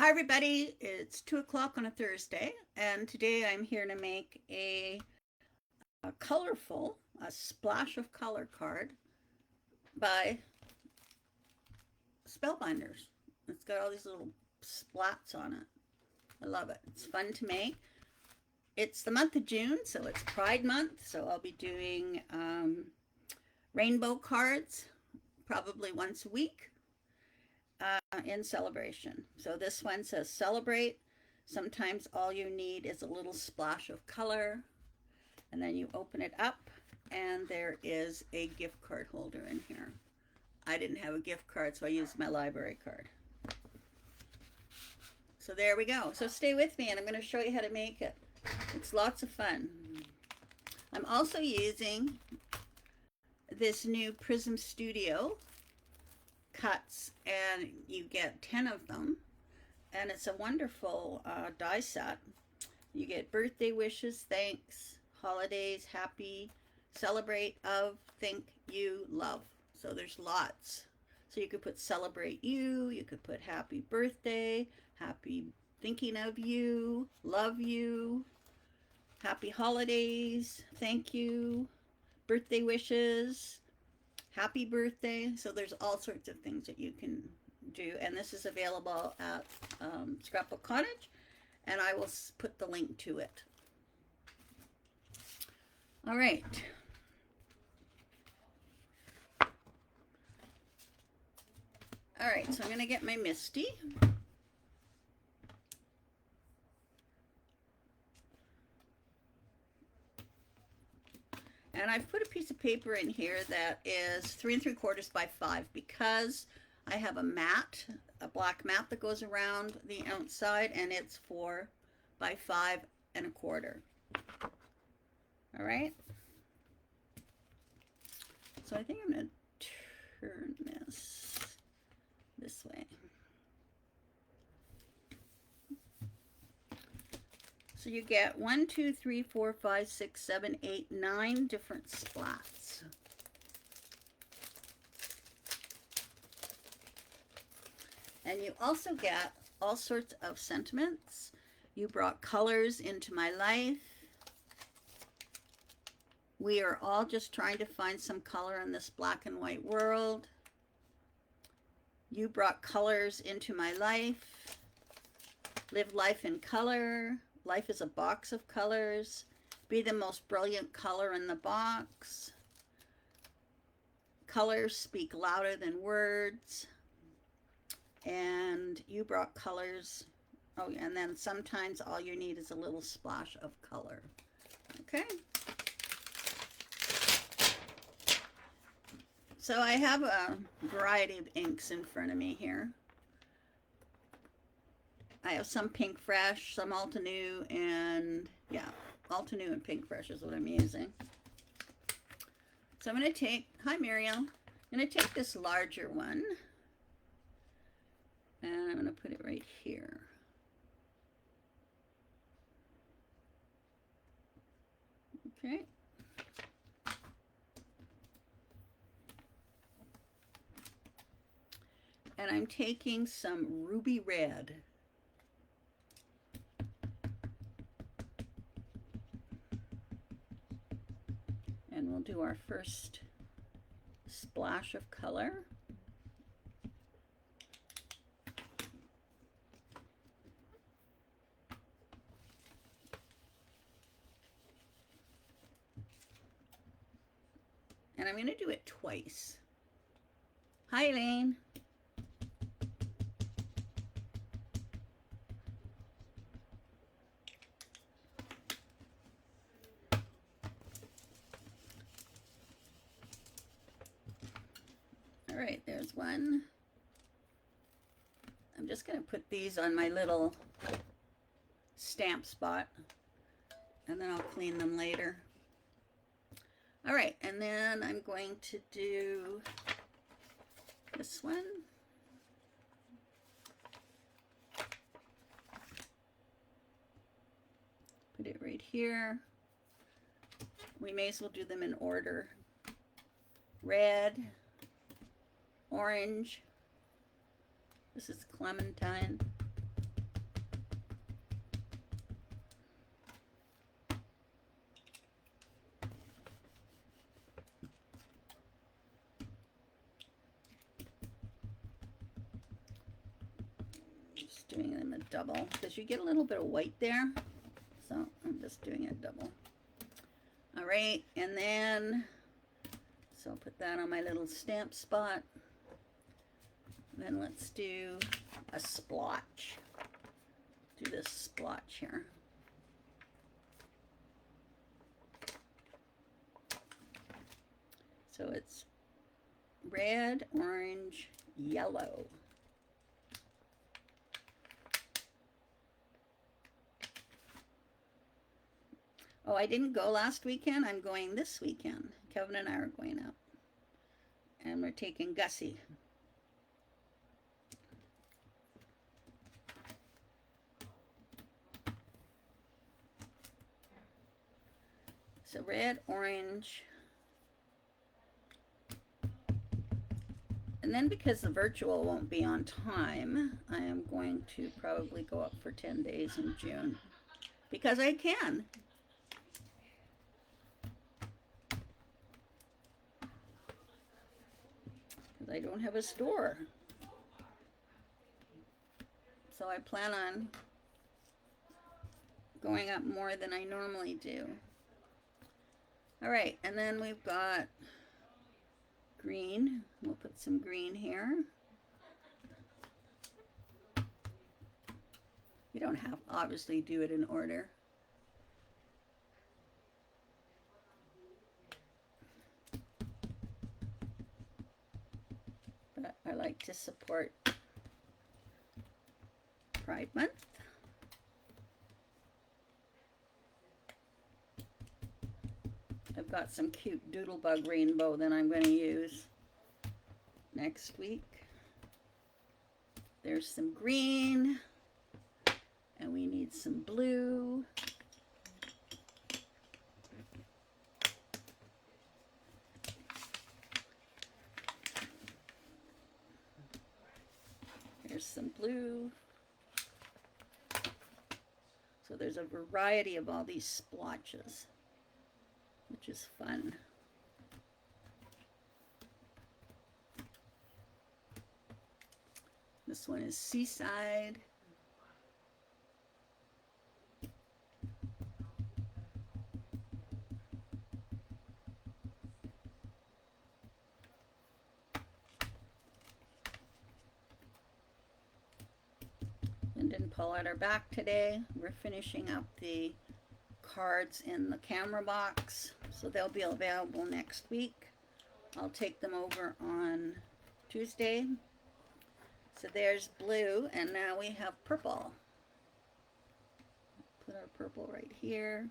Hi everybody, it's 2 o'clock on a Thursday, and today I'm here to make a colorful, a splash of color card by Spellbinders. It's got all these little splats on it. I love it. It's fun to make. It's the month of June, so it's Pride Month, so I'll be doing rainbow cards probably once a week in celebration. So this one says celebrate. Sometimes all you need is a little splash of color, and then you open it up and there is a gift card holder in here. I didn't have a gift card, so I used my library card. So there we go. So stay with me and I'm going to show you how to make it. It's lots of fun. I'm also using this new Prism Studio cuts, and you get 10 of them, and it's a wonderful die set. You get birthday wishes, thanks, holidays, happy, celebrate, of, think, you, love. So there's lots. So you could put celebrate you, you could put happy birthday, happy thinking of you, love you, happy holidays, thank you, birthday wishes, happy birthday. So there's all sorts of things that you can do, and this is available at Scrapbook Cottage, and I will put the link to it. All right. All right, so I'm going to get my Misty. And I've put a piece of paper in here that is 3 3/4 by 5 because I have a mat, a black mat that goes around the outside, and it's 4 by 5 1/4. All right. So I think I'm going to turn this way. So you get 1, 2, 3, 4, 5, 6, 7, 8, 9 different splats. And you also get all sorts of sentiments. You brought colors into my life. We are all just trying to find some color in this black and white world. You brought colors into my life. Live life in color. Life is a box of colors. Be the most brilliant color in the box. Colors speak louder than words. And you brought colors. Oh, and then sometimes all you need is a little splash of color. Okay. So I have a variety of inks in front of me here. I have some Pink Fresh, some Altenew, and yeah, Altenew and Pink Fresh is what I'm using. So I'm going to take, hi Muriel, I'm going to take this larger one, and I'm going to put it right here. Okay. And I'm taking some ruby red. And we'll do our first splash of color. And I'm going to do it twice. Hi, Elaine. All right, there's one. I'm just going to put these on my little stamp spot, and then I'll clean them later. All right, and then I'm going to do this one. Put it right here. We may as well do them in order. Red, orange. This is clementine. doing them a double because you get a little bit of white there. So I'm just doing it double. All right, and then, so I'll put that on my little stamp spot. Then let's do a splotch. Do this splotch here. So it's red, orange, yellow. Oh, I didn't go last weekend. I'm going this weekend. Kevin and I are going up. And we're taking Gussie. So red, orange. And then because the virtual won't be on time, I am going to probably go up for 10 days in June. Because I can. Because I don't have a store. So I plan on going up more than I normally do. All right, and then we've got green. We'll put some green here. You don't have to obviously do it in order. But I like to support Pride Month. I've got some cute doodlebug rainbow that I'm going to use next week. There's some green, and we need some blue. There's some blue. So there's a variety of all these splotches, which is fun. This one is Seaside. And didn't pull out our back today. We're finishing up the cards in the camera box, so they'll be available next week. I'll take them over on Tuesday. So there's blue, and now we have purple. Put our purple right here.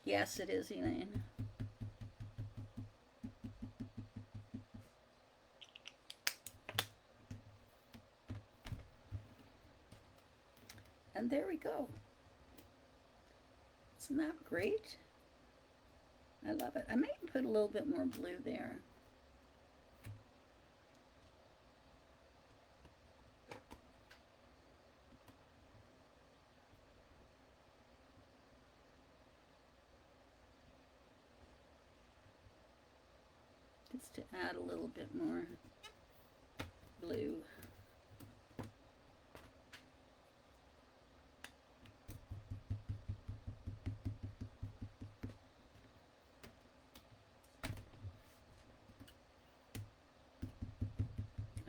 Yes, it is, Elaine. And there we go. Isn't that great? I love it. I might put a little bit more blue there. Just to add a little bit more blue.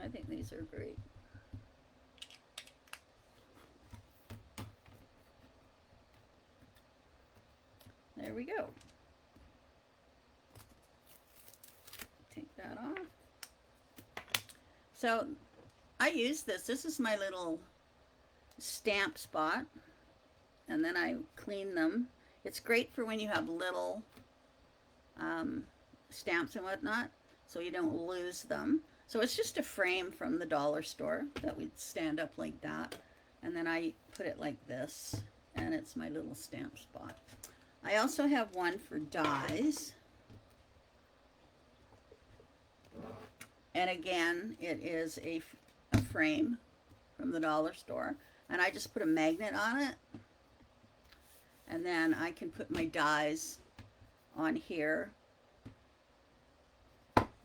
I think these are great. There we go. Take that off. So I use this. This is my little stamp spot. And then I clean them. It's great for when you have little stamps and whatnot, so you don't lose them. So it's just a frame from the dollar store that we'd stand up like that. And then I put it like this, and it's my little stamp spot. I also have one for dies. And again, it is a frame from the dollar store. And I just put a magnet on it, And then I can put my dies on here.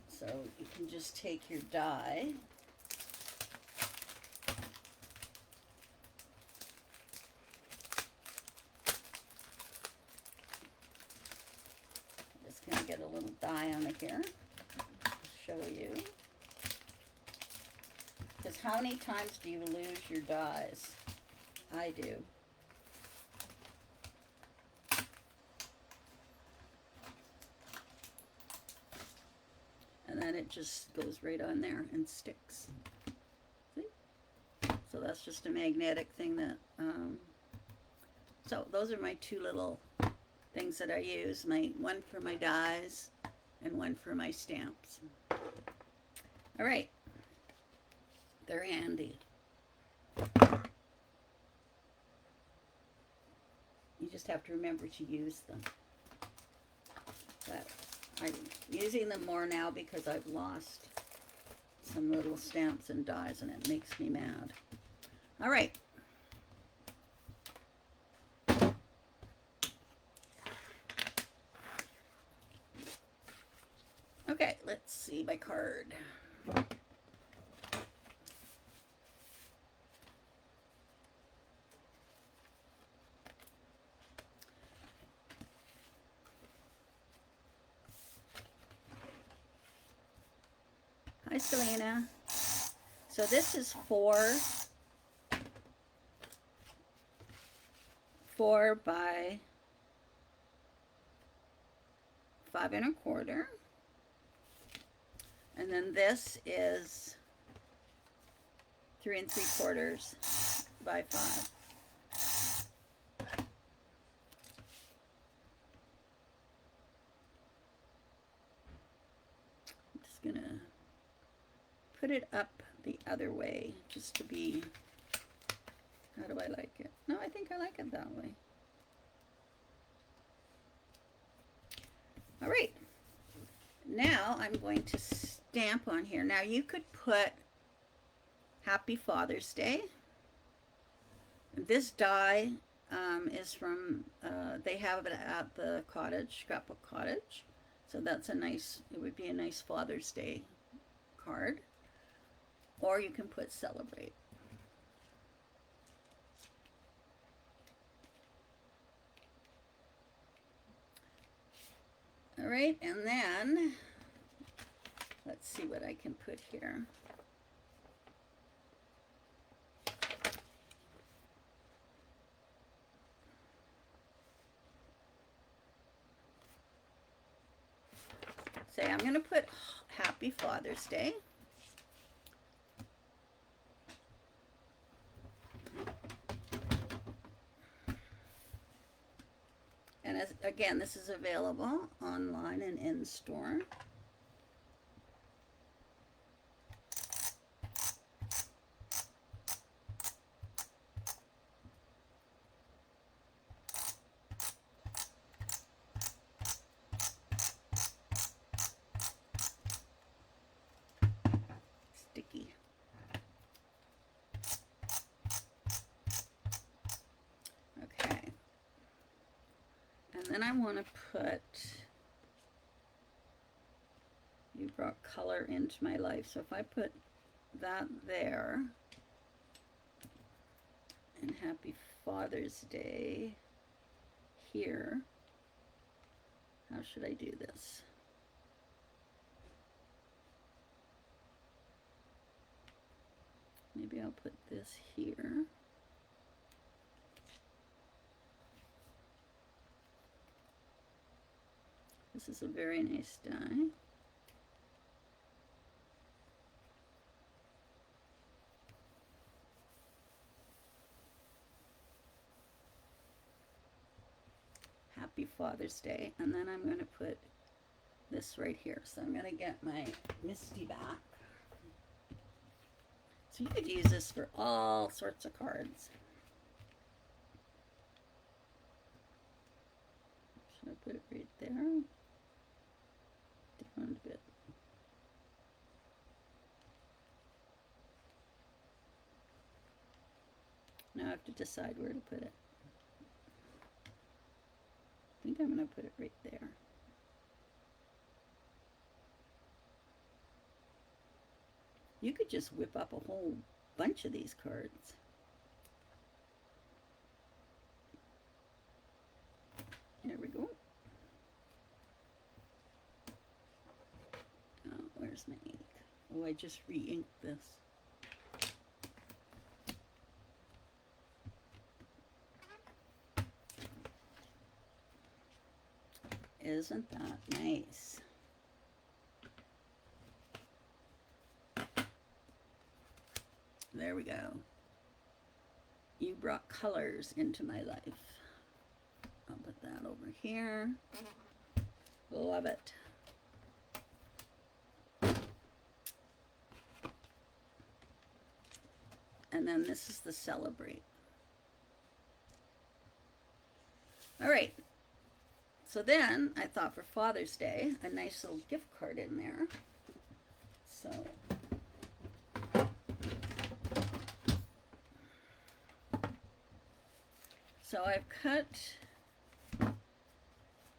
So you can just take your die. Just going to get a little die on it here. Show you. Because how many times do you lose your dies? I do. And then it just goes right on there and sticks. See? So that's just a magnetic thing that, so those are my two little things that I use. One for my dies and one for my stamps. All right. They're handy. You just have to remember to use them. But I'm using them more now because I've lost some little stamps and dies, and it makes me mad. All right. Okay, let's see my card. Hi, Selena. So this is 4 by 5 1/4. And then this is 3 3/4 by 5. I'm just gonna put it up the other way just to be, how do I like it? No, I think I like it that way. All right. Now I'm going to stamp on here. Now you could put Happy Father's Day. This die is from, they have it at the cottage, Scrapbook Cottage. So that's a nice, it would be a nice Father's Day card. Or you can put Celebrate. All right, and then let's see what I can put here. Say I'm going to put Happy Father's Day. And as, again, this is available online and in store. Sticky. Okay. And then I want to put, you brought color into my life. So if I put that there, and Happy Father's Day here, how should I do this? Maybe I'll put this here. This is a very nice die. Happy Father's Day. And then I'm going to put this right here. So I'm going to get my Misty back. So you could use this for all sorts of cards. Should I put it right there? Down a bit. Now I have to decide where to put it. think I'm going to put it right there. You could just whip up a whole bunch of these cards. There we go. Oh, where's my ink? Oh, I just re-inked this. Isn't that nice? There we go. You brought colors into my life. I'll put that over here. Love it. And then this is the celebrate. All right. So then I thought for Father's Day, a nice little gift card in there. So I've cut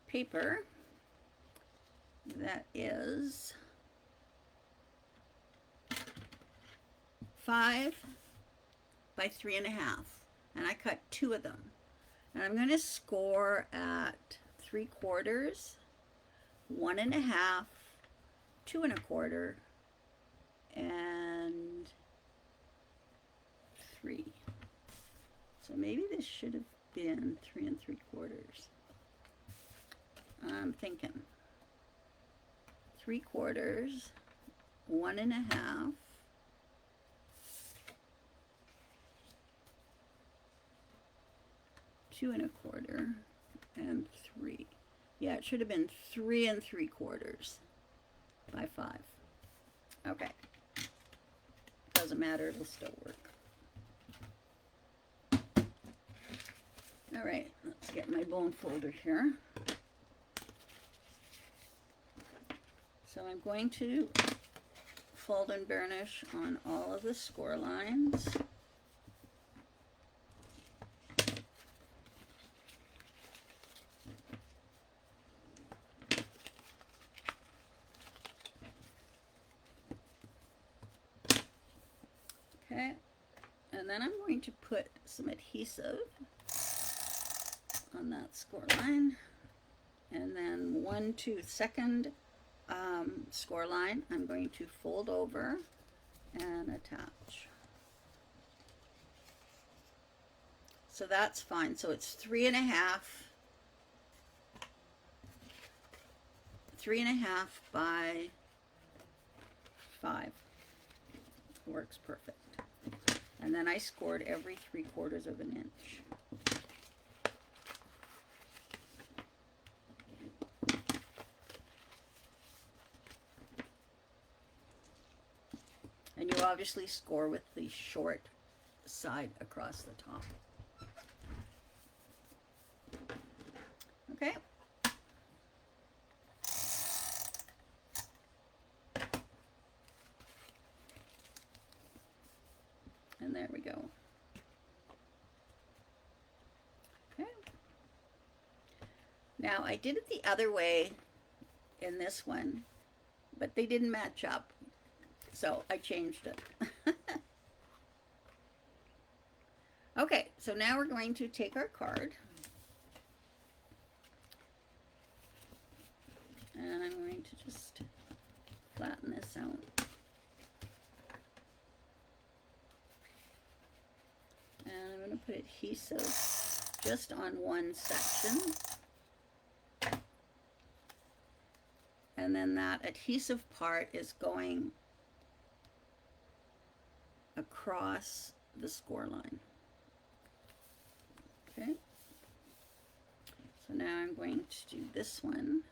paper that is 5 by 3.5, and I cut 2 of them. And I'm going to score at 3/4, 1.5, 2 1/4, and 3. So maybe this should have been 3 3/4. I'm thinking 3/4, 1.5, 2 1/4, and 3. Yeah, it should have been 3 3/4 by 5. Okay. Doesn't matter, it'll still work. All right, let's get my bone folder here. So I'm going to fold and burnish on all of the score lines. Okay, and then I'm going to put some adhesive on that score line, and then 1 2 second score line I'm going to fold over and attach. So that's fine. So it's 3.5 by 5. Works perfect. And then I scored every 3/4 of an inch. And you obviously score with the short side across the top. Okay. And there we go. Okay. Now I did it the other way in this one, but they didn't match up. So I changed it. Okay, so now we're going to take our card. And I'm going to just flatten this out. And I'm going to put adhesive just on one section. And then that adhesive part is going across the score line. Okay. So now I'm going to do this one.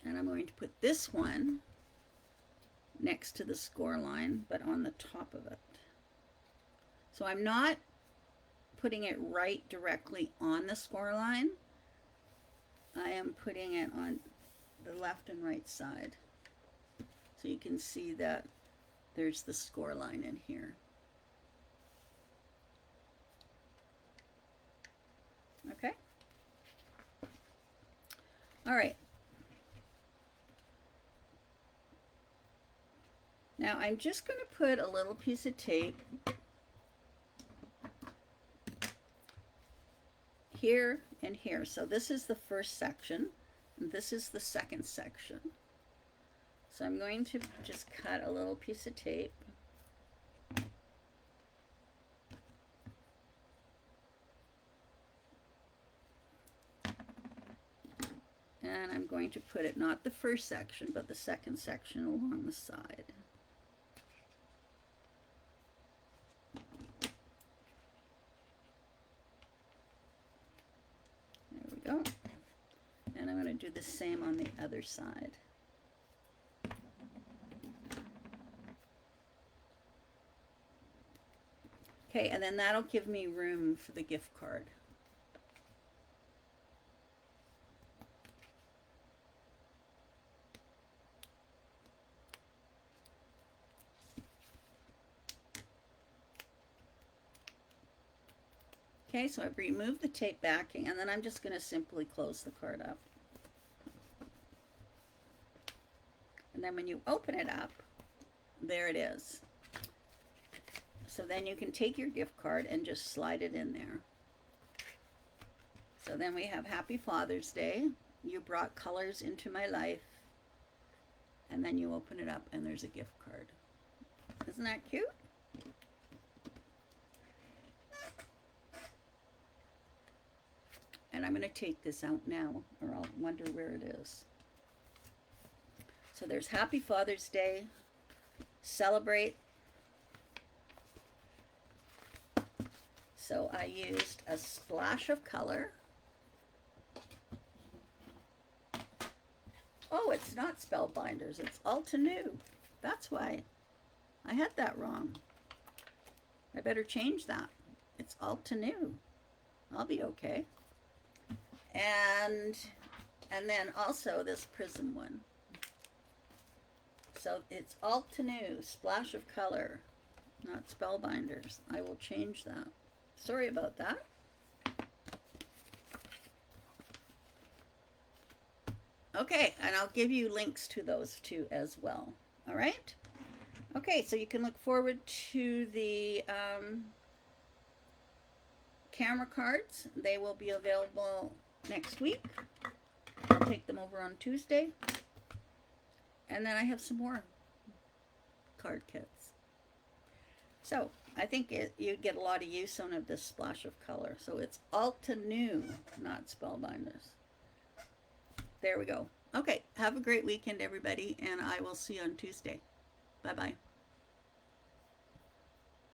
And I'm going to put this one next to the score line, but on the top of it. So I'm not putting it right directly on the score line. I am putting it on the left and right side. So you can see that there's the score line in here. Okay. All right. Now I'm just going to put a little piece of tape here and here. So this is the first section, and this is the second section. So I'm going to just cut a little piece of tape. And I'm going to put it, not the first section, but the second section along the side. There we go. And I'm going to do the same on the other side. Okay, and then that'll give me room for the gift card. Okay, so I've removed the tape backing, and then I'm just going to simply close the card up. And then when you open it up, there it is. So then you can take your gift card and just slide it in there. So then we have Happy Father's Day. You brought colors into my life. And then you open it up and there's a gift card. Isn't that cute? And I'm going to take this out now, or I'll wonder where it is. So there's Happy Father's Day. Celebrate. So I used a splash of color. Oh, it's not Spellbinders, it's Altenew. That's why I had that wrong. I better change that. It's Altenew. I'll be okay. And then also this prism one. So it's Altenew, splash of color, not Spellbinders. I will change that. Sorry about that. Okay, and I'll give you links to those two as well. All right? Okay, so you can look forward to the camera cards. They will be available next week. I'll take them over on Tuesday. And then I have some more card kits. So I think you'd get a lot of use on this splash of color. So it's Altenew, not Spellbinders. There we go. Okay, have a great weekend, everybody, and I will see you on Tuesday. Bye-bye.